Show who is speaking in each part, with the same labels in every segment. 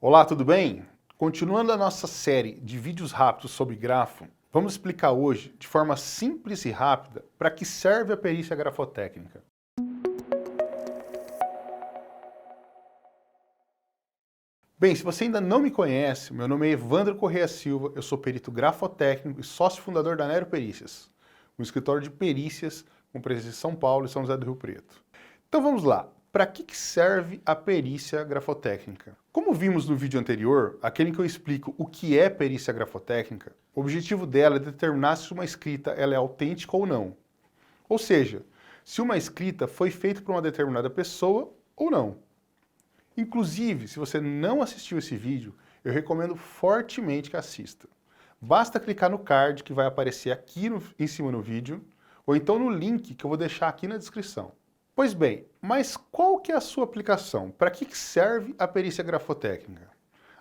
Speaker 1: Olá, tudo bem? Continuando a nossa série de vídeos rápidos sobre grafo, vamos explicar hoje, de forma simples e rápida, para que serve a perícia grafotécnica. Bem, se você ainda não me conhece, meu nome é Evandro Correia Silva, eu sou perito grafotécnico e sócio fundador da Nero Perícias, um escritório de perícias com presença em São Paulo e São José do Rio Preto. Então vamos lá. Para que serve a perícia grafotécnica? Como vimos no vídeo anterior, aquele em que eu explico o que é perícia grafotécnica, o objetivo dela é determinar se uma escrita ela é autêntica ou não. Ou seja, se uma escrita foi feita por uma determinada pessoa ou não. Inclusive, se você não assistiu esse vídeo, eu recomendo fortemente que assista. Basta clicar no card que vai aparecer aqui em cima no vídeo, ou então no link que eu vou deixar aqui na descrição. Pois bem, mas qual que é a sua aplicação? Para que serve a perícia grafotécnica?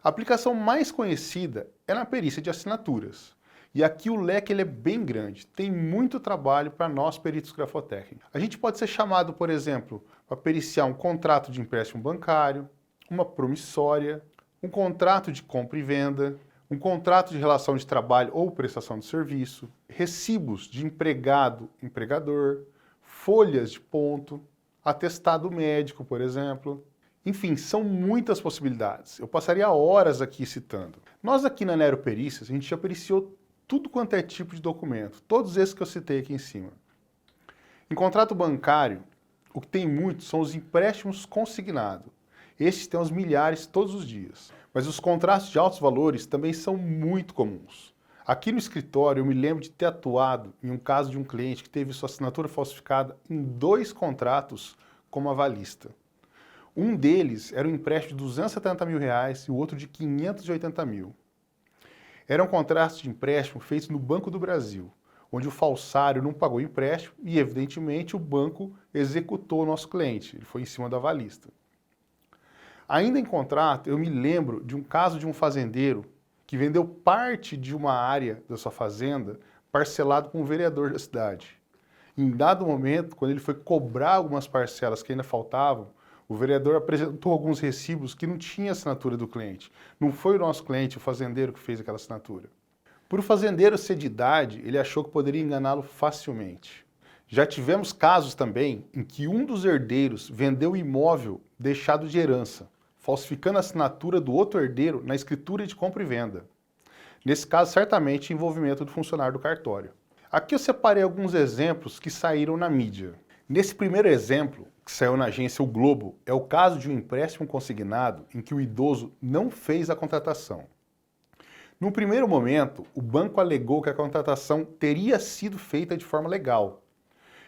Speaker 1: A aplicação mais conhecida é na perícia de assinaturas. E aqui o leque ele é bem grande, tem muito trabalho para nós peritos grafotécnicos. A gente pode ser chamado, por exemplo, para periciar um contrato de empréstimo bancário, uma promissória, um contrato de compra e venda, um contrato de relação de trabalho ou prestação de serviço, recibos de empregado-empregador, folhas de ponto, atestado médico, por exemplo. Enfim, são muitas possibilidades. Eu passaria horas aqui citando. Nós aqui na Nero Perícias, a gente já periciou tudo quanto é tipo de documento, todos esses que eu citei aqui em cima. Em contrato bancário, o que tem muito são os empréstimos consignados. Estes tem aos milhares todos os dias. Mas os contratos de altos valores também são muito comuns. Aqui no escritório eu me lembro de ter atuado em um caso de um cliente que teve sua assinatura falsificada em 2 contratos como avalista. Um deles era um empréstimo de R$270 mil e o outro de 580 mil. Eram contratos de empréstimo feitos no Banco do Brasil, onde o falsário não pagou o empréstimo e, evidentemente, o banco executou o nosso cliente, ele foi em cima do avalista. Ainda em contrato, eu me lembro de um caso de um fazendeiro que vendeu parte de uma área da sua fazenda parcelado com um vereador da cidade. Em dado momento, quando ele foi cobrar algumas parcelas que ainda faltavam, o vereador apresentou alguns recibos que não tinha assinatura do cliente. Não foi o nosso cliente, o fazendeiro, que fez aquela assinatura. Por o fazendeiro ser de idade, ele achou que poderia enganá-lo facilmente. Já tivemos casos também em que um dos herdeiros vendeu o imóvel deixado de herança, falsificando a assinatura do outro herdeiro na escritura de compra e venda. Nesse caso, certamente, envolvimento do funcionário do cartório. Aqui eu separei alguns exemplos que saíram na mídia. Nesse primeiro exemplo, que saiu na agência O Globo, é o caso de um empréstimo consignado em que o idoso não fez a contratação. No primeiro momento, o banco alegou que a contratação teria sido feita de forma legal.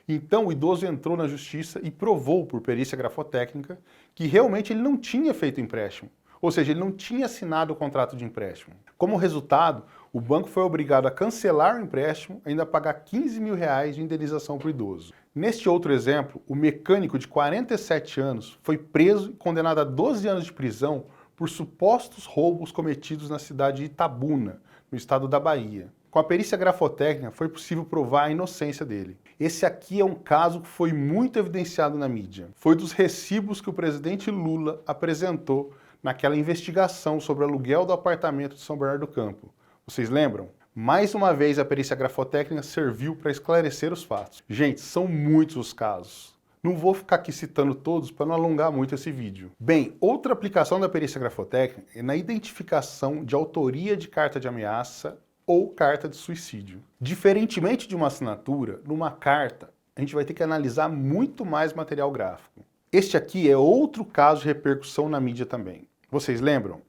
Speaker 1: Então o idoso entrou na justiça e provou por perícia grafotécnica que realmente ele não tinha feito o empréstimo, ou seja, ele não tinha assinado o contrato de empréstimo. Como resultado, o banco foi obrigado a cancelar o empréstimo e ainda pagar R$15 mil de indenização para o idoso. Neste outro exemplo, o mecânico de 47 anos foi preso e condenado a 12 anos de prisão por supostos roubos cometidos na cidade de Itabuna, no estado da Bahia. Com a perícia grafotécnica foi possível provar a inocência dele. Esse aqui é um caso que foi muito evidenciado na mídia. Foi dos recibos que o presidente Lula apresentou naquela investigação sobre o aluguel do apartamento de São Bernardo do Campo. Vocês lembram? Mais uma vez a perícia grafotécnica serviu para esclarecer os fatos. Gente, são muitos os casos. Não vou ficar aqui citando todos para não alongar muito esse vídeo. Bem, outra aplicação da perícia grafotécnica é na identificação de autoria de carta de ameaça ou carta de suicídio. Diferentemente de uma assinatura, numa carta, a gente vai ter que analisar muito mais material gráfico. Este aqui é outro caso de repercussão na mídia também. Vocês lembram?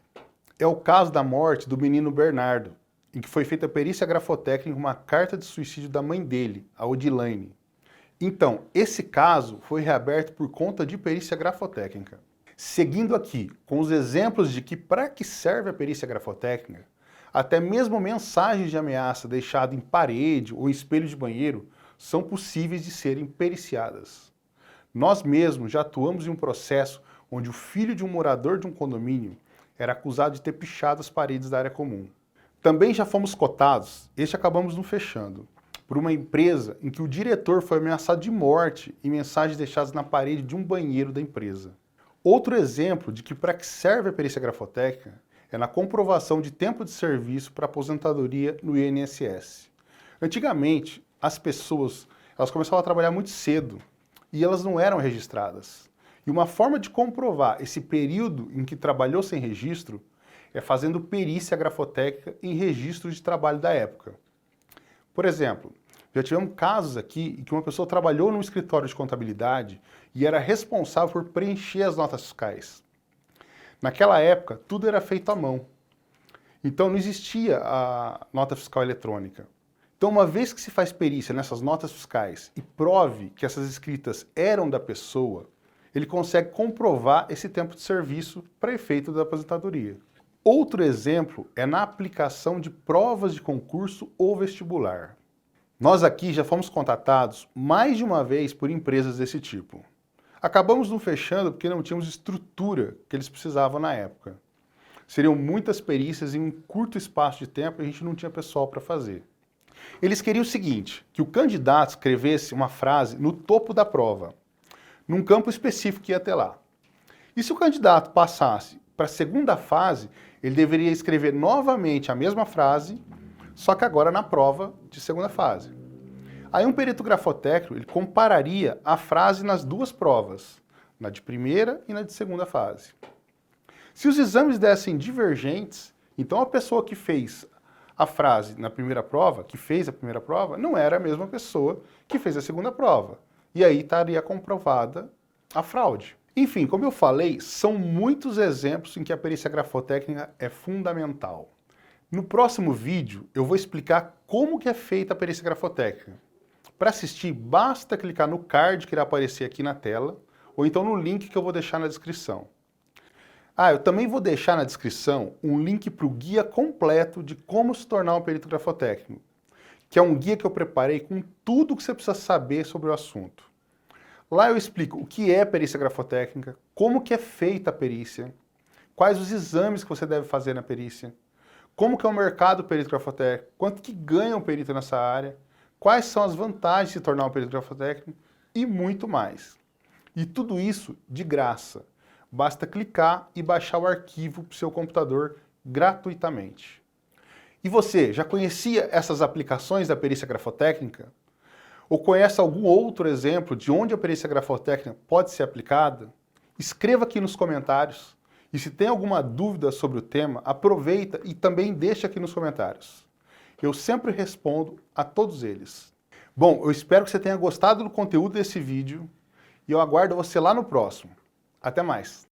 Speaker 1: É o caso da morte do menino Bernardo, em que foi feita a perícia grafotécnica em uma carta de suicídio da mãe dele, a Odilane. Então, esse caso foi reaberto por conta de perícia grafotécnica. Seguindo aqui, com os exemplos de que para que serve a perícia grafotécnica, até mesmo mensagens de ameaça deixadas em parede ou espelho de banheiro são possíveis de serem periciadas. Nós mesmos já atuamos em um processo onde o filho de um morador de um condomínio era acusado de ter pichado as paredes da área comum. Também já fomos cotados, este acabamos não fechando, por uma empresa em que o diretor foi ameaçado de morte em mensagens deixadas na parede de um banheiro da empresa. Outro exemplo de que para que serve a perícia grafotécnica é na comprovação de tempo de serviço para aposentadoria no INSS. Antigamente, as pessoas elas começavam a trabalhar muito cedo e elas não eram registradas. E uma forma de comprovar esse período em que trabalhou sem registro é fazendo perícia grafotécnica em registros de trabalho da época. Por exemplo, já tivemos casos aqui em que uma pessoa trabalhou num escritório de contabilidade e era responsável por preencher as notas fiscais. Naquela época, tudo era feito à mão. Então não existia a nota fiscal eletrônica. Então, uma vez que se faz perícia nessas notas fiscais e prove que essas escritas eram da pessoa, ele consegue comprovar esse tempo de serviço para efeito da aposentadoria. Outro exemplo é na aplicação de provas de concurso ou vestibular. Nós aqui já fomos contatados mais de uma vez por empresas desse tipo. Acabamos não fechando porque não tínhamos estrutura que eles precisavam na época. Seriam muitas perícias em um curto espaço de tempo e a gente não tinha pessoal para fazer. Eles queriam o seguinte, que o candidato escrevesse uma frase no topo da prova, num campo específico que ia ter lá. E se o candidato passasse para a segunda fase, ele deveria escrever novamente a mesma frase, só que agora na prova de segunda fase. Aí um perito grafotécnico ele compararia a frase nas duas provas, na de primeira e na de segunda fase. Se os exames dessem divergentes, então a pessoa que fez a frase na primeira prova, que fez a primeira prova, não era a mesma pessoa que fez a segunda prova. E aí estaria comprovada a fraude. Enfim, como eu falei, são muitos exemplos em que a perícia grafotécnica é fundamental. No próximo vídeo, eu vou explicar como que é feita a perícia grafotécnica. Para assistir, basta clicar no card que irá aparecer aqui na tela, ou então no link que eu vou deixar na descrição. Eu também vou deixar na descrição um link para o guia completo de como se tornar um perito grafotécnico, que é um guia que eu preparei com tudo o que você precisa saber sobre o assunto. Lá eu explico o que é perícia grafotécnica, como que é feita a perícia, quais os exames que você deve fazer na perícia, como que é o mercado do perito grafotécnico, quanto que ganha um perito nessa área, quais são as vantagens de se tornar um perito grafotécnico e muito mais. E tudo isso de graça. Basta clicar e baixar o arquivo para o seu computador gratuitamente. E você, já conhecia essas aplicações da perícia grafotécnica? Ou conhece algum outro exemplo de onde a perícia grafotécnica pode ser aplicada? Escreva aqui nos comentários. E se tem alguma dúvida sobre o tema, aproveita e também deixa aqui nos comentários. Eu sempre respondo a todos eles. Bom, eu espero que você tenha gostado do conteúdo desse vídeo e eu aguardo você lá no próximo. Até mais!